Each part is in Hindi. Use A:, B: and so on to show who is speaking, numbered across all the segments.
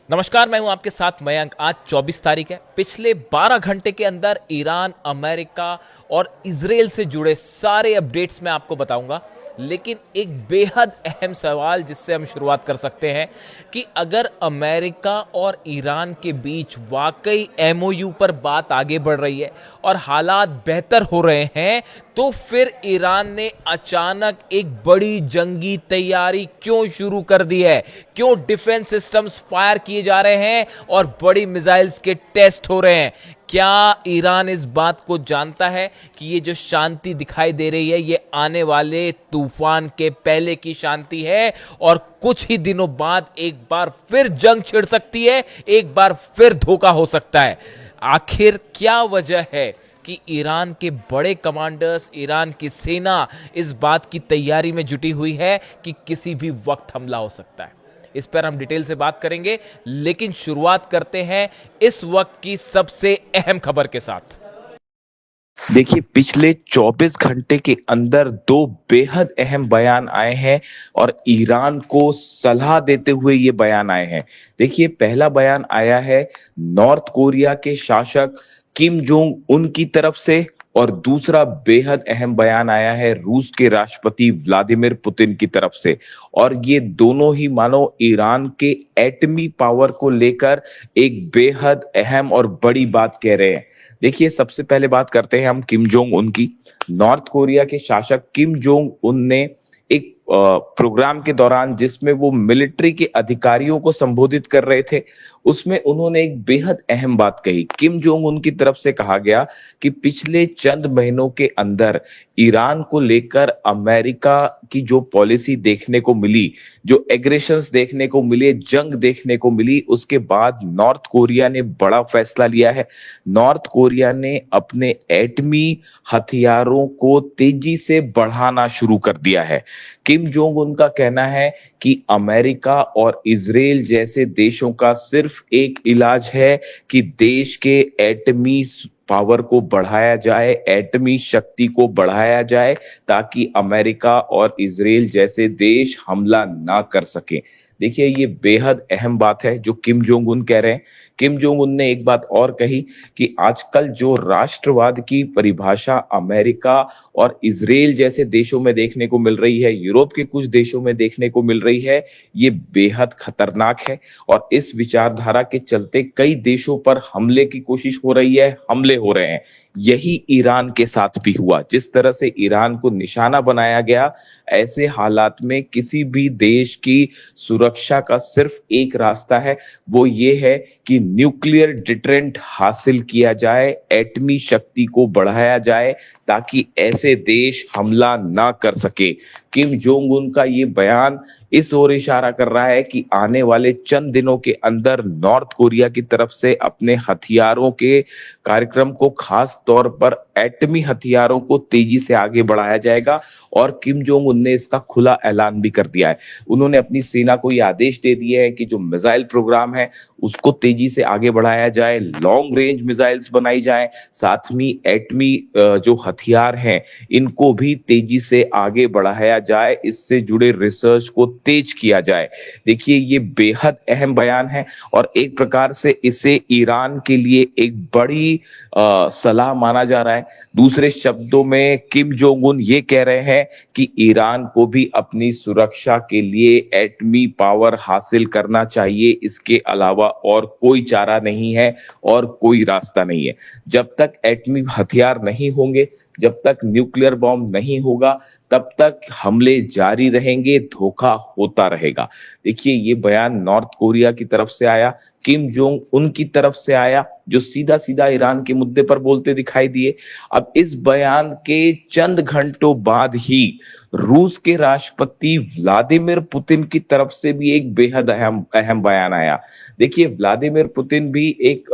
A: नमस्कार, मैं हूं आपके साथ मयंक। आज 24 तारीख है। पिछले 12 घंटे के अंदर ईरान, अमेरिका और इजराइल से जुड़े सारे अपडेट्स मैं आपको बताऊंगा। लेकिन एक बेहद अहम सवाल जिससे हम शुरुआत कर सकते हैं कि अगर अमेरिका और ईरान के बीच वाकई एमओयू पर बात आगे बढ़ रही है और हालात बेहतर हो रहे हैं, तो फिर ईरान ने अचानक एक बड़ी जंगी तैयारी क्यों शुरू कर दी है? क्यों डिफेंस सिस्टम्स फायर किए जा रहे हैं और बड़ी मिसाइल्स के टेस्ट हो रहे हैं? क्या ईरान इस बात को जानता है कि ये जो शांति दिखाई दे रही है ये आने वाले तूफान के पहले की शांति है और कुछ ही दिनों बाद एक बार फिर जंग छिड़ सकती है, एक बार फिर धोखा हो सकता है? आखिर क्या वजह है कि ईरान के बड़े कमांडर्स, ईरान की सेना इस बात की तैयारी में जुटी हुई है कि किसी भी वक्त हमला हो सकता है? इस पर हम डिटेल से बात करेंगे, लेकिन शुरुआत करते हैं इस वक्त की सबसे अहम खबर के साथ।
B: देखिए, पिछले 24 घंटे के अंदर दो बेहद अहम बयान आए हैं और ईरान को सलाह देते हुए ये बयान आए हैं। देखिए, पहला बयान आया है नॉर्थ कोरिया के शासक किम जोंग उन की तरफ से और दूसरा बेहद अहम बयान आया है रूस के राष्ट्रपति व्लादिमीर पुतिन की तरफ से। और ये दोनों ही मानो ईरान के एटमी पावर को लेकर एक बेहद अहम और बड़ी बात कह रहे हैं। देखिए, सबसे पहले बात करते हैं हम किम जोंग उन की। नॉर्थ कोरिया के शासक किम जोंग उन ने एक प्रोग्राम के दौरान जिसमें वो मिलिट्री के अधिकारियों को संबोधित कर रहे थे, उसमें उन्होंने एक बेहद अहम बात कही। किम जोंग उन की तरफ से कहा गया कि पिछले चंद महीनों के अंदर ईरान को लेकर अमेरिका की जो पॉलिसी देखने को मिली, जो एग्रेशंस देखने को मिले, जंग देखने को मिली, उसके बाद नॉर्थ कोरिया ने बड़ा फैसला लिया है। नॉर्थ कोरिया ने अपने एटमी हथियारों को तेजी से बढ़ाना शुरू कर दिया है। किम जोंग उन का कहना है कि अमेरिका और इजराइल जैसे देशों का सिर्फ एक इलाज है कि देश के एटमी पावर को बढ़ाया जाए, एटमी शक्ति को बढ़ाया जाए, ताकि अमेरिका और इजराइल जैसे देश हमला ना कर सके। देखिए, ये बेहद अहम बात है जो किम जोंग उन कह रहे हैं। किम जोंग उन ने एक बात और कही कि आजकल जो राष्ट्रवाद की परिभाषा अमेरिका और इजराइल जैसे देशों में देखने को मिल रही है, यूरोप के कुछ देशों में देखने को मिल रही है, ये बेहद खतरनाक है। और इस विचारधारा के चलते कई देशों पर हमले की कोशिश हो रही है, हमले हो रहे हैं। यही ईरान के साथ भी हुआ। जिस तरह से ईरान को निशाना बनाया गया, ऐसे हालात में किसी भी देश की सुरक्षा का सिर्फ एक रास्ता है, वो ये है कि न्यूक्लियर डिटरेंट हासिल किया जाए, एटमी शक्ति को बढ़ाया जाए, ताकि ऐसे देश हमला ना कर सके। किम जोंग उन का ये बयान इस ओर इशारा कर रहा है कि आने वाले चंद दिनों के अंदर नॉर्थ कोरिया की तरफ से अपने हथियारों के कार्यक्रम को, खास तौर पर एटमी हथियारों को तेजी से आगे बढ़ाया जाएगा। और किम जोंग उन ने इसका खुला ऐलान भी कर दिया है। उन्होंने अपनी सेना को यह आदेश दे दिए है कि जो मिसाइल प्रोग्राम है उसको तेजी से आगे बढ़ाया जाए, लॉन्ग रेंज मिसाइल्स बनाई जाए, साथ में एटमी जो हथियार हैं इनको भी तेजी से आगे बढ़ाया जाए, इससे जुड़े रिसर्च को तेज किया जाए। देखिए, ये बेहद अहम बयान है और एक प्रकार से इसे ईरान के लिए एक बड़ी सलाह माना जा रहा है। दूसरे शब्दों में किम जोंग उन ये कह रहे हैं कि ईरान को भी अपनी सुरक्षा के लिए एटमी पावर हासिल करना चाहिए, इसके अलावा और कोई चारा नहीं है और कोई रास्ता नहीं है। जब तक एटमी हथियार नहीं होंगे, जब तक न्यूक्लियर बॉम्ब नहीं होगा, तब तक हमले जारी रहेंगे, धोखा होता रहेगा। देखिए, ये बयान नॉर्थ कोरिया की तरफ से आया, किम जोंग उन की तरफ से आया, जो सीधा सीधा ईरान के मुद्दे पर बोलते दिखाई दिए। अब इस बयान के चंद घंटों बाद ही रूस के राष्ट्रपति व्लादिमीर पुतिन की तरफ से भी एक बेहद अहम अहम बयान आया। देखिए, व्लादिमीर पुतिन भी एक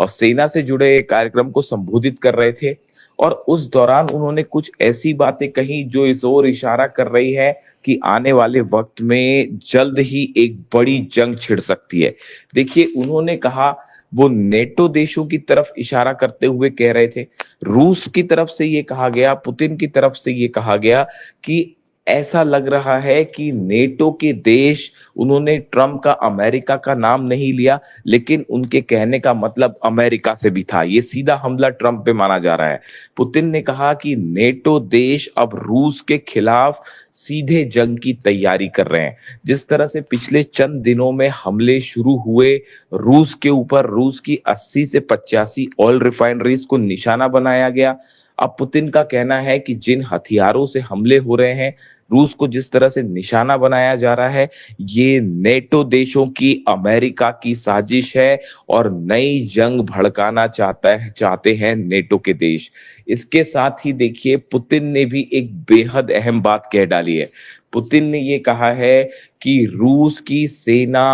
B: सेना से जुड़े कार्यक्रम को संबोधित कर रहे थे और उस दौरान उन्होंने कुछ ऐसी बातें कही जो इस ओर इशारा कर रही है कि आने वाले वक्त में जल्द ही एक बड़ी जंग छिड़ सकती है। देखिए, उन्होंने कहा, वो नेटो देशों की तरफ इशारा करते हुए कह रहे थे, रूस की तरफ से ये कहा गया, पुतिन की तरफ से ये कहा गया कि ऐसा लग रहा है कि नेटो के देश, उन्होंने ट्रम्प का अमेरिका का नाम नहीं लिया, लेकिन उनके कहने का मतलब अमेरिका से भी था। ये सीधा हमला ट्रम्प पे माना जा रहा है। पुतिन ने कहा कि नेटो देश अब रूस के खिलाफ सीधे जंग की तैयारी कर रहे हैं। जिस तरह से पिछले चंद दिनों में हमले शुरू हुए रूस के ऊपर, रूस की 80 से 85 ऑयल रिफाइनरीज को निशाना बनाया गया। अब पुतिन का कहना है कि जिन हथियारों से हमले हो रहे हैं, रूस को जिस तरह से निशाना बनाया जा रहा है, ये नेटो देशों की, अमेरिका की साजिश है और नई जंग भड़काना चाहते हैं नेटो के देश। इसके साथ ही देखिए, पुतिन ने भी एक बेहद अहम बात कह डाली है। पुतिन ने ये कहा है कि रूस की सेना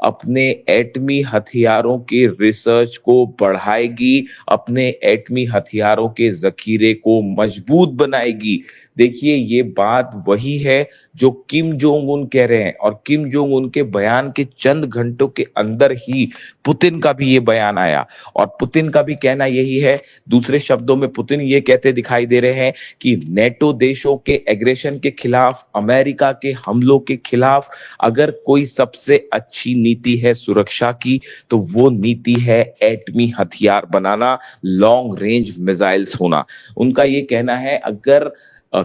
B: अपने एटमी हथियारों के रिसर्च को बढ़ाएगी, अपने एटमी हथियारों के जखीरे को मजबूत बनाएगी। देखिए, ये बात वही है जो किम जोंग उन कह रहे हैं, और किम जोंग उन के बयान के चंद घंटों के अंदर ही पुतिन का भी ये बयान आया, और पुतिन का भी कहना यही है। दूसरे शब्दों में पुतिन ये कहते दिखाई दे रहे हैं कि नेटो देशों के एग्रेशन के खिलाफ, अमेरिका के हमलों के खिलाफ अगर कोई सबसे अच्छी नीति है सुरक्षा की, तो वो नीति है एटमी हथियार बनाना, लॉन्ग रेंज मिसाइल्स होना। उनका ये कहना है, अगर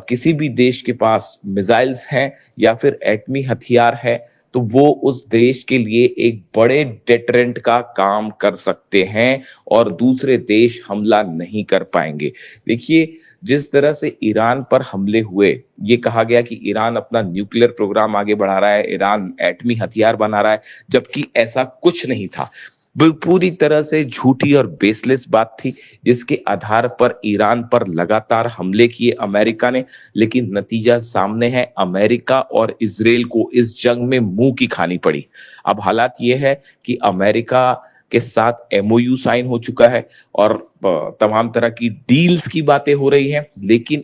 B: किसी भी देश के पास मिसाइल्स हैं या फिर एटमी हथियार है, तो वो उस देश के लिए एक बड़े डेटरेंट का काम कर सकते हैं और दूसरे देश हमला नहीं कर पाएंगे। देखिए, जिस तरह से ईरान पर हमले हुए, ये कहा गया कि ईरान अपना न्यूक्लियर प्रोग्राम आगे बढ़ा रहा है, ईरान एटमी हथियार बना रहा है, जबकि ऐसा कुछ नहीं था। पूरी तरह से झूठी और बेसलेस बात थी, जिसके आधार पर ईरान पर लगातार हमले किए अमेरिका ने। लेकिन नतीजा सामने है, अमेरिका और इजराइल को इस जंग में मुंह की खानी पड़ी। अब हालात ये है कि अमेरिका के साथ एमओयू साइन हो चुका है और तमाम तरह की डील्स की बातें हो रही हैं, लेकिन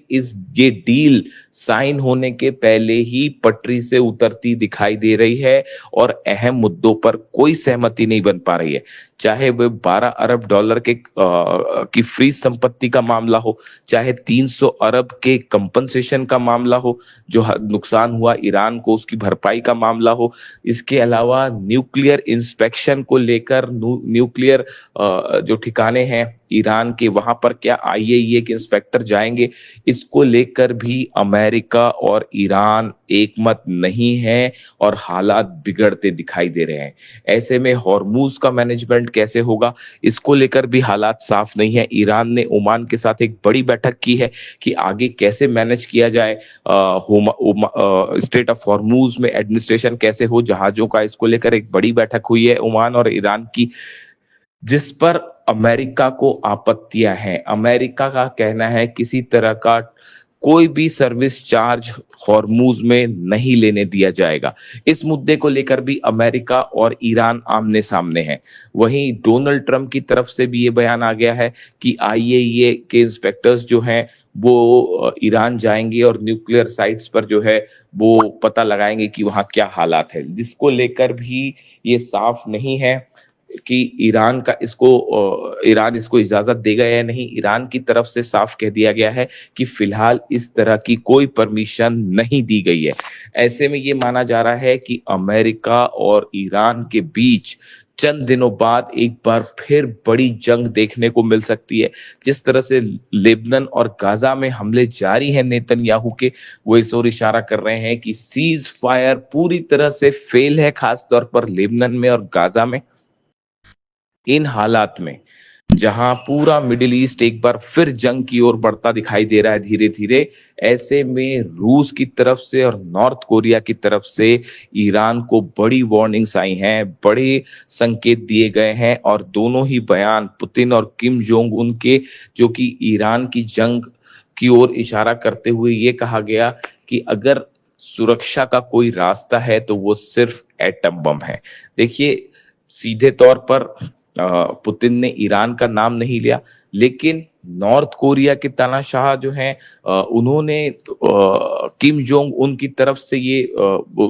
B: ये डील साइन होने के पहले ही पटरी से उतरती दिखाई दे रही है और अहम मुद्दों पर कोई सहमति नहीं बन पा रही है। चाहे वह 12 अरब डॉलर की फ्रीज संपत्ति का मामला हो, चाहे 300 अरब के कंपनसेशन का मामला हो, जो नुकसान हुआ ईरान को उसकी भरपाई का मामला हो, इसके अलावा न्यूक्लियर इंस्पेक्शन को लेकर, न्यूक्लियर जो ठिकाने हैं ईरान के, वहां पर क्या आईएईए के इंस्पेक्टर जाएंगे, इसको लेकर भी अमेरिका और ईरान एकमत नहीं है और हालात बिगड़ते दिखाई दे रहे हैं। ऐसे में हॉर्मूज का मैनेजमेंट कैसे होगा, इसको लेकर भी हालात साफ नहीं है। ईरान ने ओमान के साथ एक बड़ी बैठक की है कि आगे कैसे मैनेज किया जाए, स्ट्रेट ऑफ हॉर्मूज में एडमिनिस्ट्रेशन कैसे हो जहाजों का, इसको लेकर एक बड़ी बैठक हुई है ओमान और ईरान की, जिस पर अमेरिका को आपत्तियां हैं। अमेरिका का कहना है किसी तरह का कोई भी सर्विस चार्ज हॉर्मूज में नहीं लेने दिया जाएगा। इस मुद्दे को लेकर भी अमेरिका और ईरान आमने सामने हैं। वहीं डोनाल्ड ट्रंप की तरफ से भी ये बयान आ गया है कि आईएईए के इंस्पेक्टर्स जो हैं वो ईरान जाएंगे और न्यूक्लियर साइट्स पर जो है वो पता लगाएंगे कि वहां क्या हालात है, जिसको लेकर भी ये साफ नहीं है कि ईरान इसको इजाजत देगा या नहीं। ईरान की तरफ से साफ कह दिया गया है कि फिलहाल इस तरह की कोई परमिशन नहीं दी गई है। ऐसे में ये माना जा रहा है कि अमेरिका और ईरान के बीच चंद दिनों बाद एक बार फिर बड़ी जंग देखने को मिल सकती है। जिस तरह से लेबनान और गाजा में हमले जारी हैं नेतन्याहू के, वो इस ओर इशारा कर रहे हैं कि सीज फायर पूरी तरह से फेल है, खासतौर पर लेबनान में और गाजा में। इन हालात में जहां पूरा मिडिल ईस्ट एक बार फिर जंग की ओर बढ़ता दिखाई दे रहा है धीरे धीरे, ऐसे में रूस की तरफ से और नॉर्थ कोरिया की तरफ से ईरान को बड़ी वार्निंग्स आई हैं, बड़े संकेत दिए गए हैं, और दोनों ही बयान पुतिन और किम जोंग उन के, जो कि ईरान की जंग की ओर इशारा करते हुए ये कहा गया कि अगर सुरक्षा का कोई रास्ता है तो वो सिर्फ एटम बम है। देखिए, सीधे तौर पर पुतिन ने ईरान का नाम नहीं लिया, लेकिन नॉर्थ कोरिया के तानाशाह जो हैं उन्होंने किम जोंग उन की तरफ से ये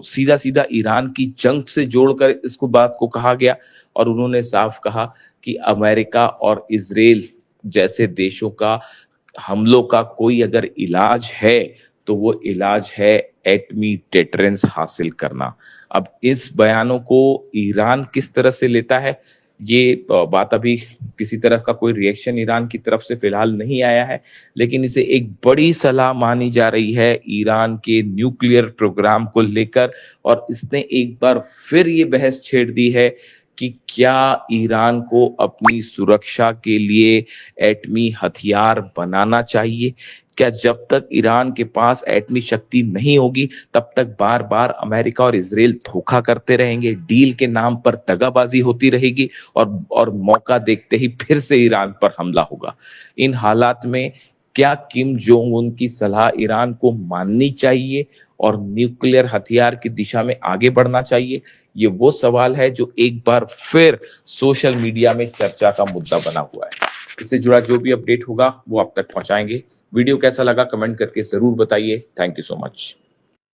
B: सीधा सीधा ईरान की जंग से जोड़कर इसको बात को कहा गया, और उन्होंने साफ कहा कि अमेरिका और इजराइल जैसे देशों का हमलों का कोई अगर इलाज है तो वो इलाज है एटमी डेटरेंस हासिल करना। अब इस बयानों को ईरान किस तरह से लेता है, ये बात अभी किसी तरह का कोई रिएक्शन ईरान की तरफ से फिलहाल नहीं आया है, लेकिन इसे एक बड़ी सलाह मानी जा रही है ईरान के न्यूक्लियर प्रोग्राम को लेकर। और इसने एक बार फिर ये बहस छेड़ दी है कि क्या ईरान को अपनी सुरक्षा के लिए एटमी हथियार बनाना चाहिए। क्या जब तक ईरान के पास एटमी शक्ति नहीं होगी तब तक बार बार अमेरिका और इजराइल धोखा करते रहेंगे, डील के नाम पर दगाबाजी होती रहेगी और मौका देखते ही फिर से ईरान पर हमला होगा। इन हालात में क्या किम जोंग उन की सलाह ईरान को माननी चाहिए और न्यूक्लियर हथियार की दिशा में आगे बढ़ना चाहिए? ये वो सवाल है जो एक बार फिर सोशल मीडिया में चर्चा का मुद्दा बना हुआ है। इससे जुड़ा जो भी अपडेट होगा वो आप तक पहुंचाएंगे। वीडियो कैसा लगा कमेंट करके जरूर बताइए। Thank you so much.